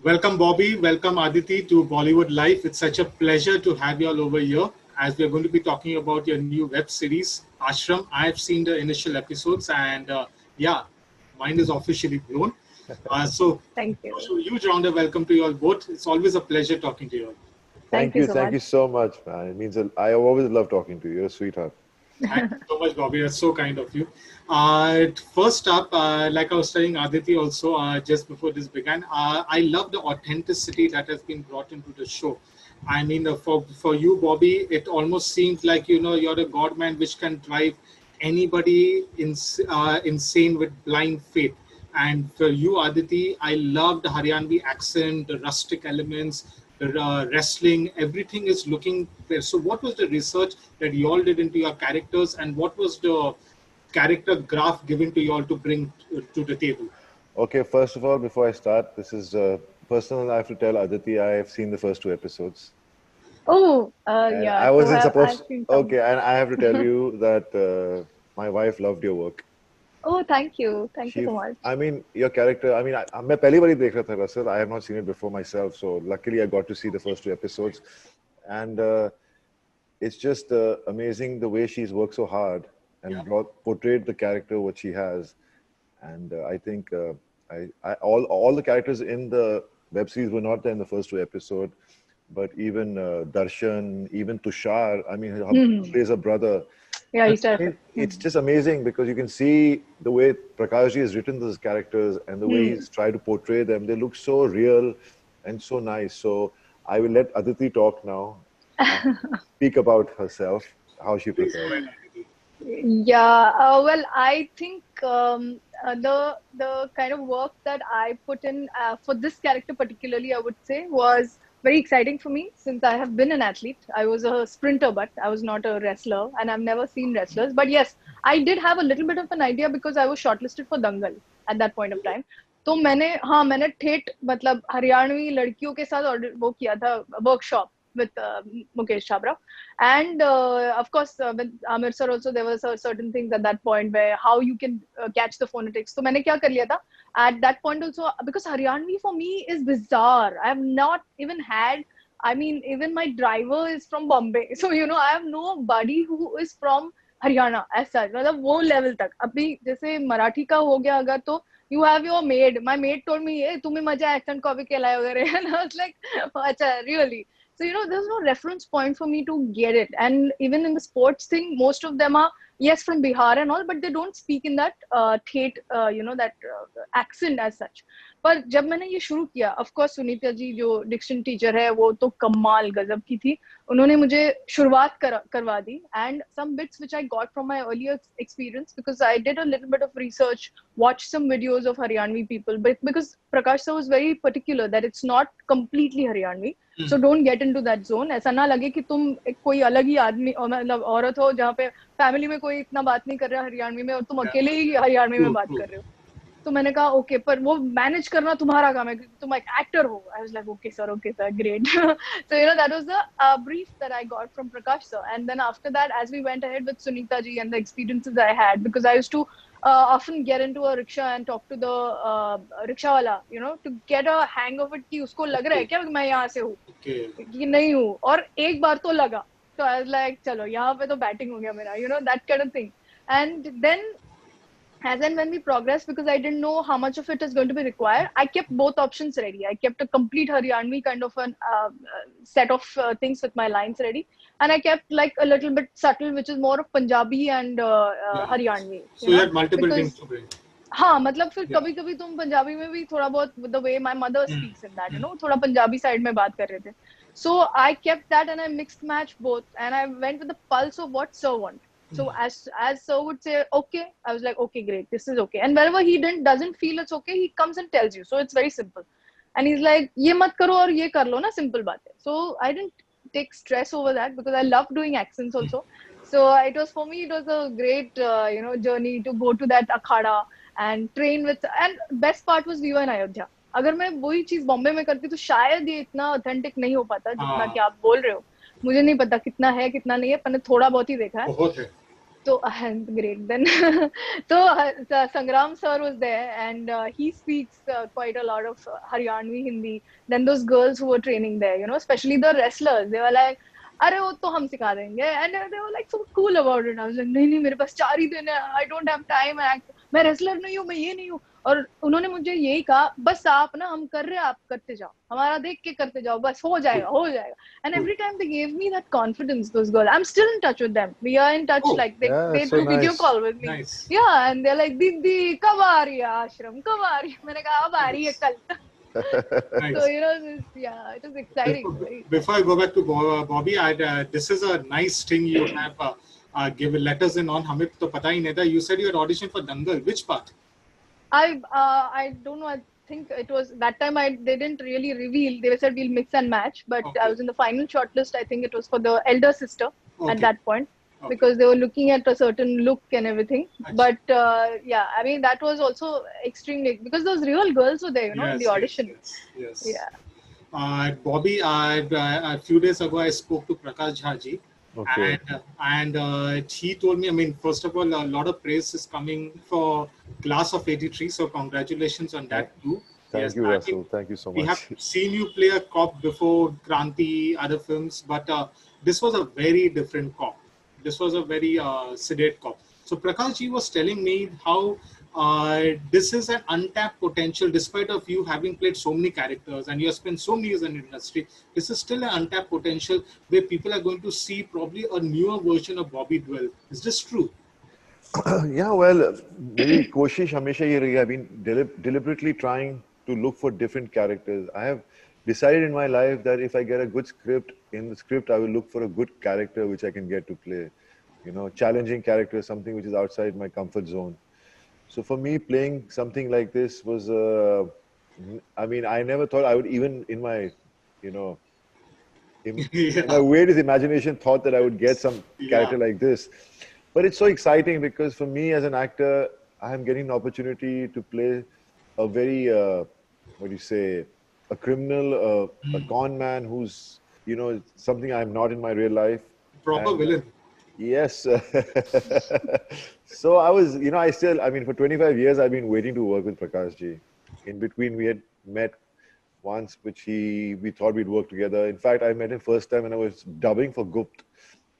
Welcome, Bobby. Welcome, Aditi, to Bollywood Life. It's such a pleasure to have you all over here as we're going to be talking about your new web series, Ashram. I've seen the initial episodes, and yeah, mine is officially blown. So, Thank you. huge round of welcome to you all both. It's always a pleasure talking to you all. Thank you so Thank much. you so much, man. It means I always love talking to you. You're a sweetheart. Thank you so much, Bobby. That's so kind of you. First up, like I was telling Aditi also just before this began, I love the authenticity that has been brought into the show. I mean, for you, Bobby, it almost seems like you're a god man which can drive anybody insane with blind faith. And for you, Aditi, I love the Haryanvi accent, the rustic elements, the wrestling, everything is looking there. So, what was the research that you all did into your characters, and what was the character graph given to you all to bring to the table? Okay, first of all, before I start, this is personal. I have to tell Aditi I have seen the first 2 episodes. Oh, And yeah. I wasn't I've supposed. seen some. Okay, and I have to tell you that my wife loved your work. Oh, thank you. Thank you She, so much. I mean, your character. I mean, मैं पहली बार ही देख रहा था Russell. I have not seen it before myself, so luckily I got to see the first 2 episodes, and it's just amazing the way she's worked so hard and portrayed the character what she has, and I think all the characters in the web series were not there in the first 2 episodes, but even Darshan, even Tushar. I mean, he plays a brother. Yeah, he's I terrific. mean, it's just amazing because you can see the way Prakashji has written those characters and the way he's tried to portray them. They look so real and so nice. So I will let Aditi talk now and speak about herself, how she prepared. Yeah, well, I think the kind of work that I put in for this character particularly, I would say, was very exciting for me since I have been an athlete. I was a sprinter, but I was not a wrestler, and I've never seen wrestlers. But yes, I did have a little bit of an idea because I was shortlisted for Dangal at that point of time. तो मैंने ठेठ मतलब हरियाणवी लड़कियों के साथ वो किया था workshop with Mukesh Chabra, and of course with Amir sir also there were certain things at that point where how you can catch the phonetics. So मैंने क्या कर लिया था at that point also, because Haryanvi for me is bizarre. I have not even had, I mean, even my driver is from Bombay, so I have nobody who is from Haryana as such. मतलब वो level तक. अभी जैसे मराठी का हो गया अगर तो you have your maid. My maid told me, "Hey, तुम्हें मजा accent कॉपी केला वगैरह," and I was like, "अच्छा, really?" So there's no reference point for me to get it. And even in the sports thing, most of them are yes from Bihar and all, but they don't speak in that that accent as such. पर जब मैंने ये शुरू किया, of course Sunita ji जो Dickson teacher है वो तो कमाल गजब की थी. उन्होंने मुझे शुरुआत करवा दी, and some bits which I got from my earlier experience, because I did a little bit of research, watched some videos of Haryanvi people, but because Prakash sir was very particular that it's not completely Haryanvi. So don't get into that zone. ऐसा ना लगे कि तुम कोई अलग ही आदमी मतलब औरत हो जहाँ पे फैमिली में कोई इतना बात नहीं कर रहा हरियाणवी में और तुम अकेले ही हरियाणवी में बात कर रहे हो. तो मैंने कहा ओके, पर वो मैनेज करना तुम्हारा काम है क्योंकि तुम एक एक्टर हो. I was like okay sir, great. So that was the brief that I got from Prakash sir, and then after that, as we went ahead with Sunita ji and the experiences I had, because I used to often get into a rickshaw and talk to the rickshaw wala, to get a hang of it कि उसको लग रहा है क्या मैं यहाँ से हूँ कि नहीं हूँ, और एक बार तो लगा. So I was like चलो यहाँ पे तो बैटिंग हो गया मेरा, that kind of thing. And then as and when we progressed, because I didn't know how much of it is going to be required, I kept both options ready. I kept a complete Haryanvi kind of an set of things with my lines ready, and I kept like a little bit subtle, which is more of Punjabi and Haryanvi. So you had multiple things to bring. हाँ, मतलब फिर कभी कभी तुम पंजाबी में भी थोड़ा बहुत the way my mother speaks in that, थोड़ा पंजाबी साइड में बात कर रहे थे. So I kept that and I mixed match both, and I went with the pulse of what sir want. So as sir would say, okay, I was like, okay, great, this is okay. And wherever he doesn't feel it's okay, he comes and tells you. So it's very simple. And he's like, ये मत करो और ये कर लो ना, simple बात है. So I didn't take stress over that because I love doing accents also. So it was, for me, it was a great journey to go to that akhada and train with. And best part was we were in Ayodhya. अगर मैं वही चीज बॉम्बे में करती तो शायद ये इतना ऑथेंटिक नहीं हो पाता जितना कि आप बोल रहे हो. मुझे नहीं पता कितना है कितना नहीं है, मैंने थोड़ा बहुत ही देखा है. बहुत है. So great then. So Sangram sir was there, and he speaks quite a lot of Haryanvi Hindi. Then those girls who were training there, especially the wrestlers, they were like, "अरे वो तो हम सिखा देंगे," and they were like so cool about it. I was like, "नहीं नहीं, मेरे पास 4 ही दिन है. I don't have time. मैं wrestler नहीं हूँ, मैं ये नहीं हूँ." और उन्होंने मुझे यही कहा, बस आप ना, हम कर रहे हैं, आप करते जाओ, हमारा देख के करते जाओ, बस हो जाएगा, हो जाएगा. And every time they gave me that confidence, those girls. I'm still in touch with them. We are in touch. Oh, Like Yeah, they that's so do video nice. call with me. nice. Yeah, and they're like, "Didi, कब आ रही है आश्रम? कब आ रही है?" मैंने कहा अब आ रही है कल. So Nice. yeah, it was exciting. Very Before I go back to Bobby, this is a nice thing you have given letters in on. हमें तो पता ही नहीं था. You said you had auditioned for Dangal. Which part? I don't know. I think it was that time. They didn't really reveal. They said we'll mix and match, but I Okay. was in the final shortlist. I think it was for the elder sister Okay. at that point, Okay. because they were looking at a certain look and everything. Achha. But yeah, I mean that was also extremely, because those real girls were there, in Yes, the yes, audition. yes. Yeah. Bobby, a few days ago, I spoke to Prakash Jha ji, Okay. and he told me, I mean, first of all, a lot of praise is coming for Class of '83, so congratulations on that too. Thank Yes, you, I Russell. mean, Thank you so we have much. seen you play a cop before Kranti, other films, but this was a very different cop. This was a very sedate cop. So Prakash ji was telling me how this is an untapped potential, despite of you having played so many characters and you have spent so many years in the industry. This is still an untapped potential where people are going to see probably a newer version of Bobby Dwell. Is this true? Yeah, well, maybe koshish hamesha ye rahi. I've been deliberately trying to look for different characters. I have decided in my life that if I get a good script, in the script I will look for a good character which I can get to play. Challenging character, something which is outside my comfort zone. So for me, playing something like this was, I mean, I never thought I would even you know, in my Yeah. weirdest imagination, thought that I would get some Yeah. character like this. But it's so exciting because for me as an actor, I am getting an opportunity to play a very, what do you say, a criminal, a con man who's, something I'm not in my real life. Proper And villain. yes. So I mean, for 25 years, I've been waiting to work with Prakash ji. In between, we had met once, which we thought we'd work together. In fact, I met him first time when I was dubbing for Gupt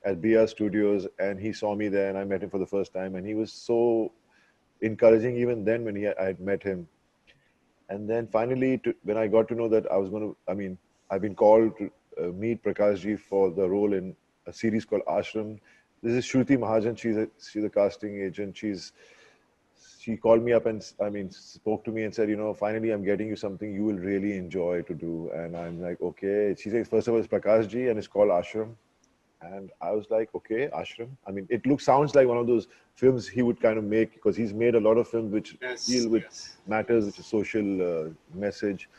at BR Studios, and he saw me there, and I met him for the first time, and he was so encouraging even then when I had met him. And then finally, when I got to know that I've been called to meet Prakash ji for the role in a series called Ashram. This is Shruti Mahajan. She's a casting agent. She called me up and spoke to me and said, finally I'm getting you something you will really enjoy to do. And I'm like, okay. She says, first of all, it's Prakash ji and it's called Ashram. And I was like, okay, Ashram. I mean, sounds like one of those films he would kind of make, because he's made a lot of films which Yes, deal with yes. matters, which is social message.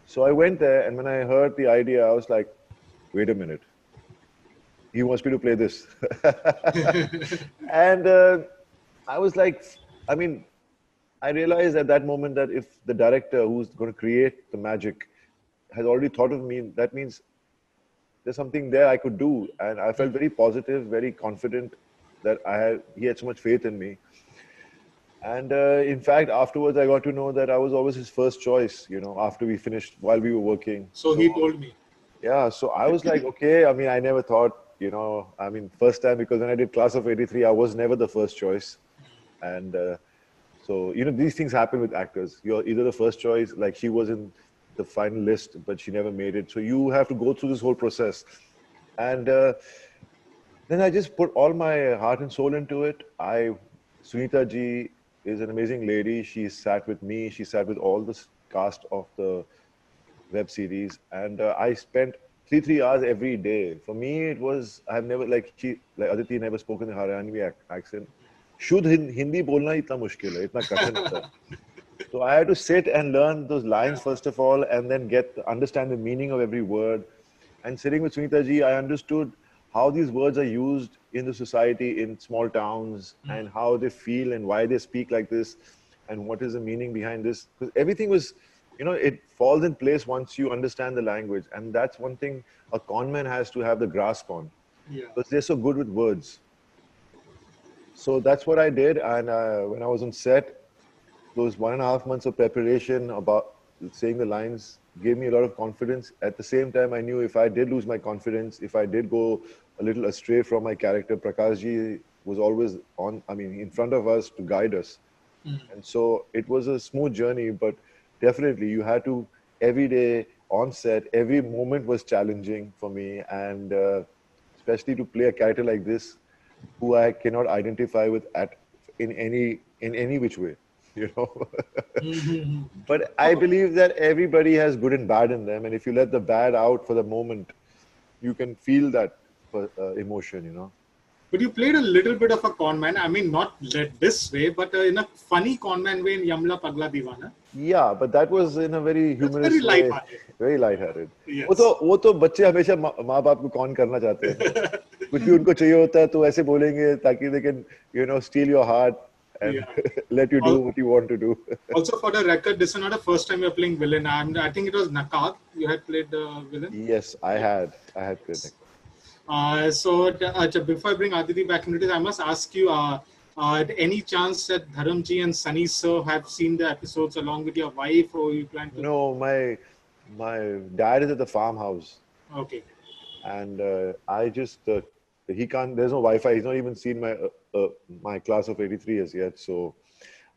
So I went there, and when I heard the idea, I was like, wait a minute. He wants me to play this. And I was like, I mean, I realized at that moment that if the director who's going to create the magic has already thought of me, that means there's something there I could do. And I felt very positive, very confident that he had so much faith in me. And in fact, afterwards, I got to know that I was always his first choice, after we finished, while we were working. So he told me. Yeah, so I was like, okay, I mean, I never thought, first time, because when I did Class of '83, I was never the first choice. And so, these things happen with actors. You're either the first choice, like she was in the final list, but she never made it. So you have to go through this whole process. And then I just put all my heart and soul into it. Sunita ji is an amazing lady. She sat with me. She sat with all the cast of the web series. And I spent 3 hours every day. For me, it was, I've never, like Aditi never spoken in Haryanvi accent. शुद्ध हिंदी बोलना इतना मुश्किल है, इतना कठिन होता है. So I had to sit and learn those lines first of all, and then understand the meaning of every word. And sitting with Sunita ji, I understood how these words are used in the society in small towns, and how they feel and why they speak like this, and what is the meaning behind this. Because everything was, it falls in place once you understand the language, and that's one thing a con man has to have the grasp on, Yeah. because they're so good with words. So that's what I did. And when I was on set, those 1.5 months of preparation about saying the lines gave me a lot of confidence. At the same time, I knew if I did lose my confidence, if I did go a little astray from my character, Prakashji was always on, I mean, in front of us to guide us. And so it was a smooth journey, but definitely you had to, every day on set, every moment was challenging for me. And especially to play a character like this, who I cannot identify with in any which way, you know. But I believe that everybody has good and bad in them, and if you let the bad out for the moment, you can feel that emotion, you know. But you played a little bit of a con man. I mean, not this way, but in a funny con man way in Yamla Pagla Divana. Yeah, but that was in a very It's very humorous way, light-hearted. very light-hearted. Yes. वो तो बच्चे हमेशा माँ बाप को कौन करना चाहते हैं. कुछ भी उनको चाहिए होता है तो ऐसे बोलेंगे ताकि they can, you know, steal your heart and Yeah. let you do what you want to do. Also, for the record, this is not the first time you're playing villain. And I think it was Nakab you had played the villain. Yes, I had played. Before I bring Aditi back into this, I must ask you, any chance that Dharamji and Sunny sir have seen the episodes along with your wife, or you plan to? No, my dad is at the farmhouse, Okay. and I just he can't. There's no Wi-Fi. He's not even seen my class of '83 as yet. So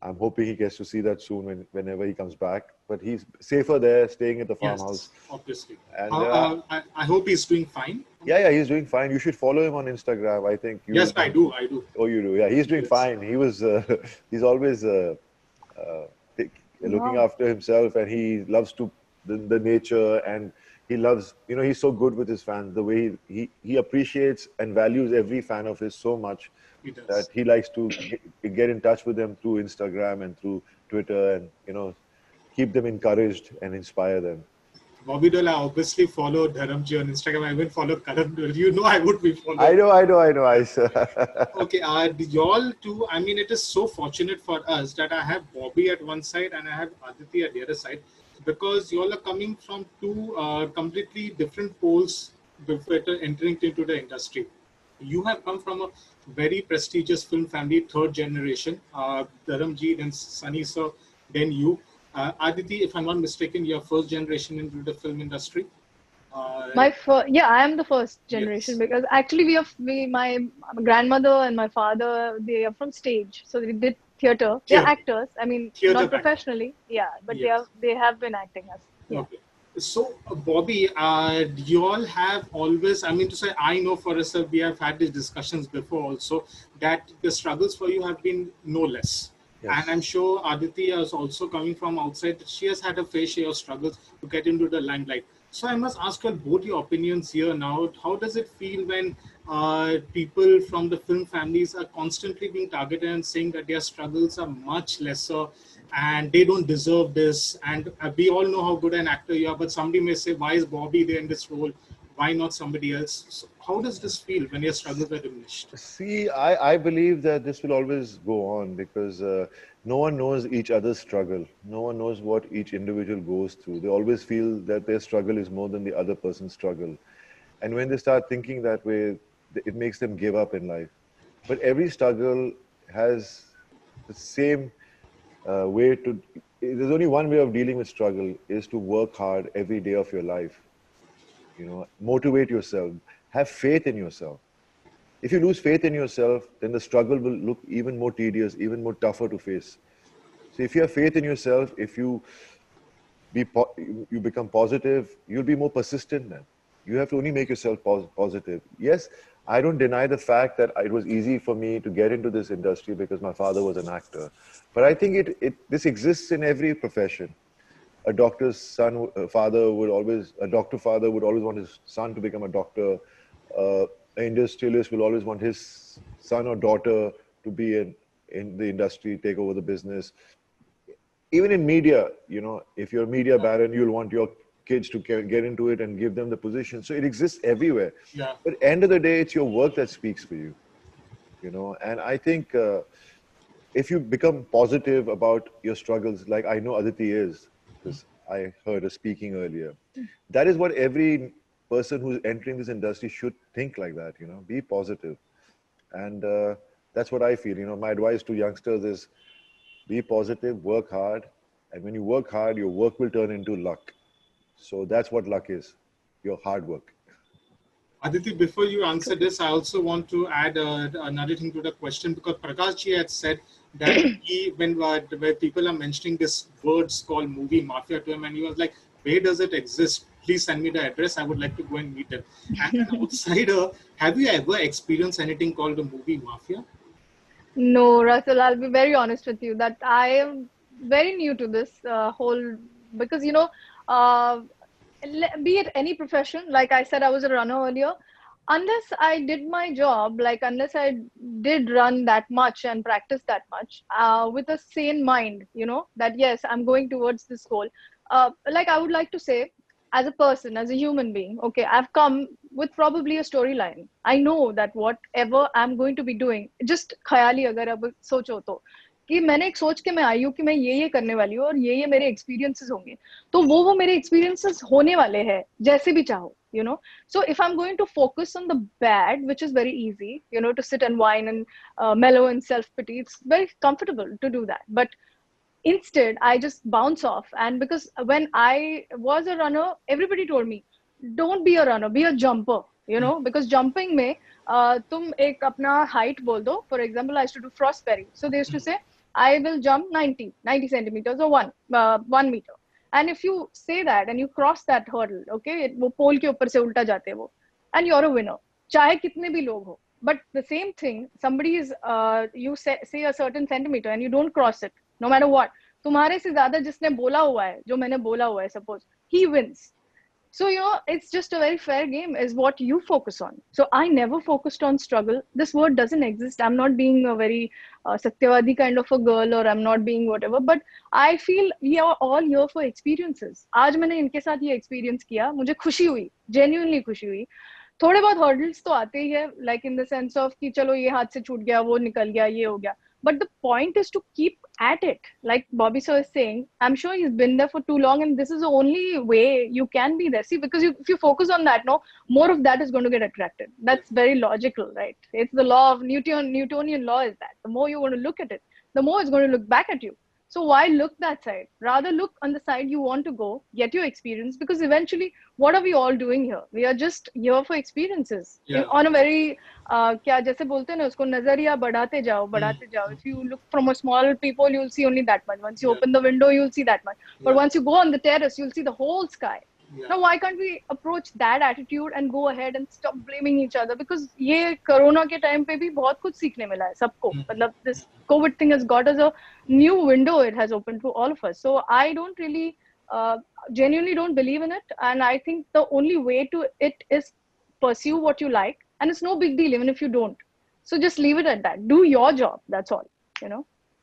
I'm hoping he gets to see that soon whenever he comes back. But he's safer there, staying at the farmhouse. Yes, obviously. And I hope he's doing fine. yeah, he's doing fine. You should follow him on Instagram. I think. Yes, I do. Oh, you do? Yeah, he's doing fine. He was. He's always looking after himself, and he loves the nature, and he loves. You know, he's so good with his fans. The way he appreciates and values every fan of his so much He does. that he likes to get in touch with them through Instagram and through Twitter, and you know, keep them encouraged and inspire them. Bobby Dole, I obviously follow Dharamji on Instagram. I even follow Karan Dole. You know I would be following. I know. Okay, y'all too. I mean, it is so fortunate for us that I have Bobby at one side and I have Aditi at the other side, because y'all are coming from two completely different poles before entering into the industry. You have come from a very prestigious film family, third generation. Dharamji, then Sunny sir, then you. Aditi, if I'm not mistaken, you're first generation into the film industry. I am the first generation, because actually my grandmother and my father, they are from stage, so they did theater. They're actors. I mean, Theatre not professionally, but Yes. they have been acting as. Yeah. Okay. So, Bobby, you all have always, I mean to say, I know for us, we have had these discussions before also, that the struggles for you have been no less. Yes. And I'm sure Aditi is also coming from outside. She has had a fair share of struggles to get into the limelight. So I must ask you both your opinions here now. How does it feel when people from the film families are constantly being targeted and saying that their struggles are much lesser and they don't deserve this? And we all know how good an actor you are, but somebody may say, why is Bobby there in this role? Why not somebody else? So how does this feel when your struggles are diminished? See, I believe that this will always go on, because no one knows each other's struggle. No one knows what each individual goes through. They always feel that their struggle is more than the other person's struggle. And when they start thinking that way, it makes them give up in life. But every struggle has the same way to. There's only one way of dealing with struggle, is to work hard every day of your life. You know, motivate yourself, have faith in yourself. If you lose faith in yourself, then the struggle will look even more tedious, even more tougher to face. So if you have faith in yourself, if you become positive, you'll be more persistent then. You have to only make yourself positive. Yes, I don't deny the fact that it was easy for me to get into this industry because my father was an actor. But I think this exists in every profession. A doctor's father would always want his son to become a doctor. An industrialist will always want his son or daughter to be in the industry, take over the business. Even in media, you know, if you're a media baron, you'll want your kids to get into it and give them the position. So it exists everywhere. Yeah. But at the end of the day, it's your work that speaks for you. You know, and I think if you become positive about your struggles, like I know Aditi is, because I heard her speaking earlier. That is what every person who's entering this industry should think like that, you know, be positive. And that's what I feel. You know, my advice to youngsters is be positive, work hard, and when you work hard, your work will turn into luck. So that's what luck is, your hard work. Aditi, before you answer this, I also want to add another thing to the question, because Prakash ji had said that when people are mentioning this words called movie mafia to him, and he was like, "Where does it exist? Please send me the address. I would like to go and meet them." As an outsider, have you ever experienced anything called a movie mafia? No, Russell, I'll be very honest with you that I am very new to this whole, because uh, be it any profession, like I said, I was a runner earlier. Unless I did my job, like unless I did run that much and practice that much with a sane mind, that yes, I'm going towards this goal. Like I would like to say, as a person, as a human being, okay, I've come with probably a storyline. I know that whatever I'm going to be doing, just ख्याली अगर अब सोचो तो कि मैंने एक सोच के मैं आई हूँ कि मैं ये करने वाली हूँ और ये मेरे एक्सपीरियंसेस होंगे, तो वो मेरे एक्सपीरियंसेस होने वाले हैं जैसे भी चाहो, so if I'm going to focus on the bad, which is very easy, to sit and whine and mellow and self pity, it's very comfortable to do that. But instead I just bounce off. And because when I was a runner, everybody told me, don't be a runner, be a jumper, because jumping में तुम एक अपना height बोल दो. For example, I used to do Frostberry, so they used to say I will jump 90 centimeters or 1 meter. And if you say that and you cross that hurdle, okay, वो पोल के ऊपर से उल्टा जाते हैं वो, and you're a winner, चाहे कितने भी लोग हो. But the same thing, somebody is you say a certain centimeter and you don't cross it, no matter what, तुम्हारे से ज्यादा जिसने बोला हुआ है, जो मैंने बोला हुआ है, suppose he wins. So it's just a very fair game, is what you focus on. So I never focused on struggle. This word doesn't exist. I'm not being a very satyavadi kind of a girl, or I'm not being whatever, but I feel we are all here for experiences. आज मैंने इनके साथ ये experience किया, मुझे खुशी हुई, genuinely खुशी हुई. थोड़े बहुत hurdles तो आते ही है, like in the sense of कि चलो ये हाथ से छूट गया, वो निकल गया, ये हो गया. But the point is to keep at it. Like Bobby sir is saying, I'm sure he's been there for too long, and this is the only way you can be there. See, because if you focus on that, no, more of that is going to get attracted. That's very logical, right? It's the law of Newtonian law is that. The more you want to look at it, the more it's going to look back at you. So why look that side? Rather look on the side you want to go, get your experience, because eventually, what are we all doing here? We are just here for experiences. Yeah. On a very क्या जैसे बोलते हैं ना, उसको नजरिया बढ़ाते जाओ. If you look from a small people, you'll see only that much. Once you open the window, you'll see that much. But once you go on the terrace, you'll see the whole sky. Now, why can't we approach that attitude and go ahead and stop blaming each other? Because ये corona के time पे भी बहुत कुछ सीखने मिला है सबको. मतलब this COVID thing has got us a new window. It has opened to all of us. So I don't really genuinely don't believe in it, and I think the only way to it is pursue what you like, and it's no big deal even if you don't. So just leave it at that. Do your job. That's all.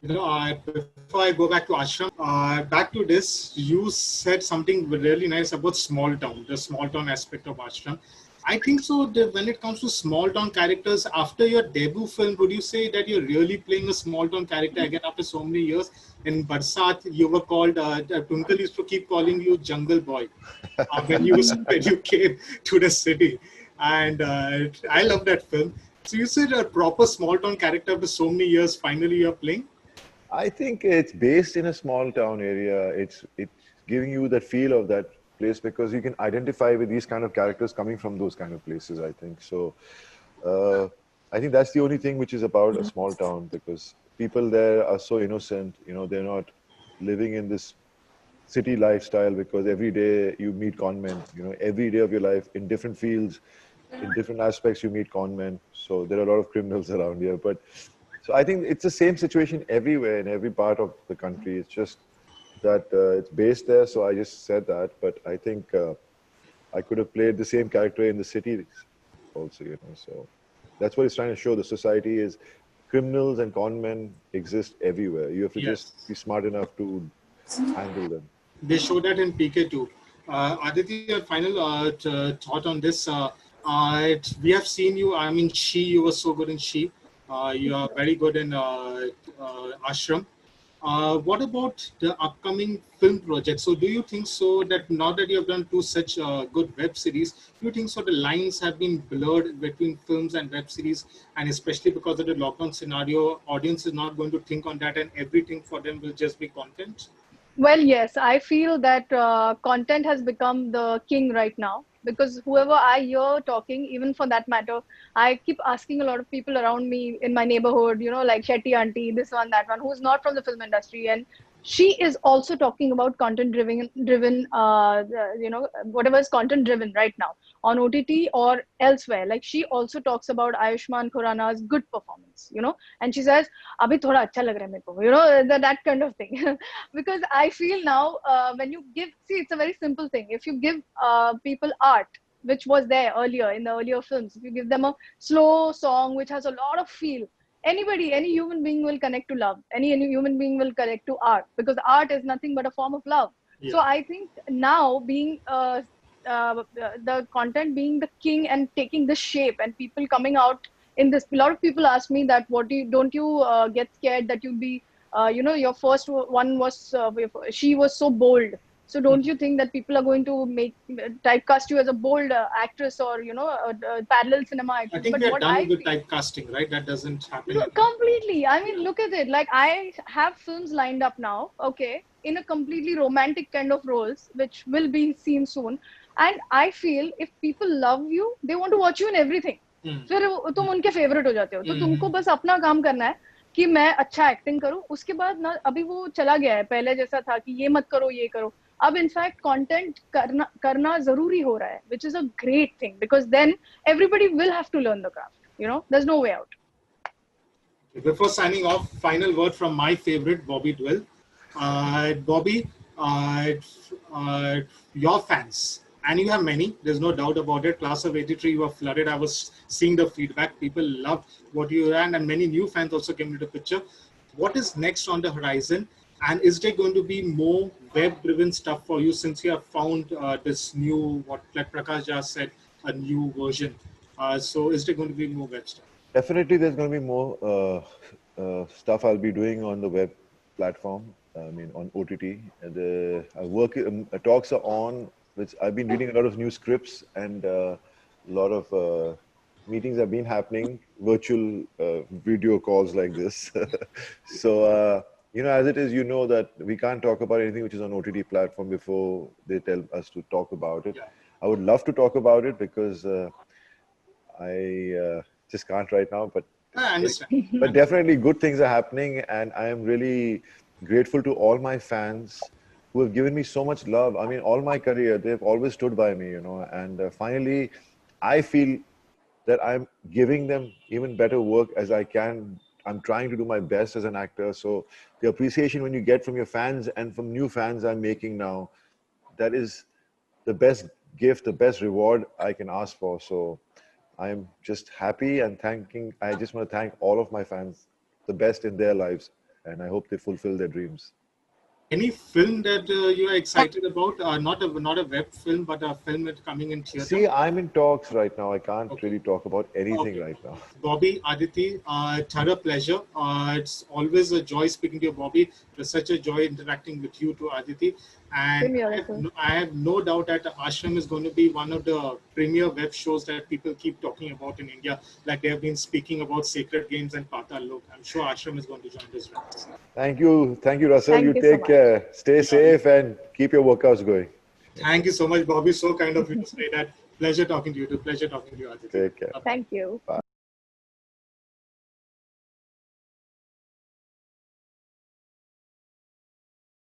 Before I go back to Ashram, back to this, you said something really nice about small town, the small town aspect of Ashram. I think so. When it comes to small town characters, after your debut film, would you say that you're really playing a small town character again after so many years? In Barsat, you were called, Twinkle used to keep calling you Jungle Boy when you came to the city. And I love that film. So you said a proper small town character after so many years, finally you're playing? I think it's based in a small town area. It's giving you that feel of that place because you can identify with these kind of characters coming from those kind of places, I think. So I think that's the only thing which is about a small town, because people there are so innocent, they're not living in this city lifestyle, because every day you meet con men, every day of your life in different fields, in different aspects you meet con men. So there are a lot of criminals around here, but so I think it's the same situation everywhere in every part of the country. It's just that it's based there, so I just said that. But I think I could have played the same character in the city also, So that's what it's trying to show. The society is criminals and con men exist everywhere. You have to just be smart enough to handle them. They show that in PK too. Aditi, your final thought on this. We have seen you. I mean, you were so good in She. You are very good in Ashram. What about the upcoming film projects? So do you think so that now that you have done two such good web series, do you think so the lines have been blurred between films and web series, and especially because of the lockdown scenario, audience is not going to think on that and everything for them will just be content? Well, yes, I feel that content has become the king right now because whoever I hear talking, even for that matter, I keep asking a lot of people around me in my neighborhood, like Shetty auntie, this one, that one, who's not from the film industry, and she is also talking about content driven, whatever is content driven right now on OTT or elsewhere. Like she also talks about Ayushmann Khurrana's good performance, and she says, "Abhi thoda acha lag raha hai mere ko," that kind of thing. Because I feel now when you give, see, it's a very simple thing. If you give people art, which was there earlier in the earlier films, if you give them a slow song which has a lot of feel, any human being will connect to love. Any human being will connect to art because art is nothing but a form of love. Yeah. So I think now being the content being the king and taking this shape and people coming out in this, a lot of people ask me that don't you get scared that you'll be your first one was she was so bold, so don't you think that people are going to make typecast you as a bold actress or parallel cinema I actress? think But we are what done I with feel typecasting, right? That doesn't happen no, anymore. completely, I mean, look at it, like I have films lined up now, okay, in a completely romantic kind of roles which will be seen soon, and I feel if people love you, they want to watch you in everything. फिर तुम उनके favourite हो जाते हो, तो तुमको बस अपना काम करना है कि मैं अच्छा एक्टिंग करूं, उसके बाद ना अभी वो चला गया है पहले जैसा था कि ये मत करो ये करो, अब इनफैक्ट कंटेंट करना जरूरी हो रहा है, which is a great thing because then everybody will have to learn the craft, there's no way out. Before signing off, final word from my favorite, Bobby Dwell. Bobby, your fans, and you have many, there's no doubt about it. Class of 83, you were flooded. I was seeing the feedback. People loved what you ran, and many new fans also came into the picture. What is next on the horizon? And is there going to be more web-driven stuff for you since you have found this new, what like Prakash just said, a new version? So is there going to be more web stuff? Definitely, there's going to be more stuff I'll be doing on the web platform. I mean, on OTT. Talks are on. Which I've been reading a lot of new scripts and a lot of meetings have been happening, virtual video calls like this. So, as it is, that we can't talk about anything which is on OTT platform before they tell us to talk about it. Yeah. I would love to talk about it because I just can't right now, but I understand. but definitely good things are happening, and I am really grateful to all my fans who have given me so much love. I mean, all my career, they've always stood by me, and finally, I feel that I'm giving them even better work as I can. I'm trying to do my best as an actor. So the appreciation when you get from your fans and from new fans I'm making now, that is the best gift, the best reward I can ask for. So I'm just happy and I just want to thank all of my fans, the best in their lives, and I hope they fulfill their dreams. Any film that you are excited about? Not a web film, but a film that's coming in theater. See, I'm in talks right now. I can't Okay. really talk about anything Okay. right now. Bobby, Aditi, thorough pleasure. It's always a joy speaking to you, Bobby. It's such a joy interacting with you too, Aditi. Same And here, sir. I have no doubt that Ashram is going to be one of the premier web shows that people keep talking about in India. Like they have been speaking about Sacred Games and Patal Lok. I'm sure Ashram is going to join this ranks. Thank you, Russell. Thank you you so take much. care. Stay safe and keep your workouts going. Thank you so much, Bobby. So kind of you to say that. Pleasure talking to you. Pleasure talking to you, Aditi. Take care. Thank you. Bye.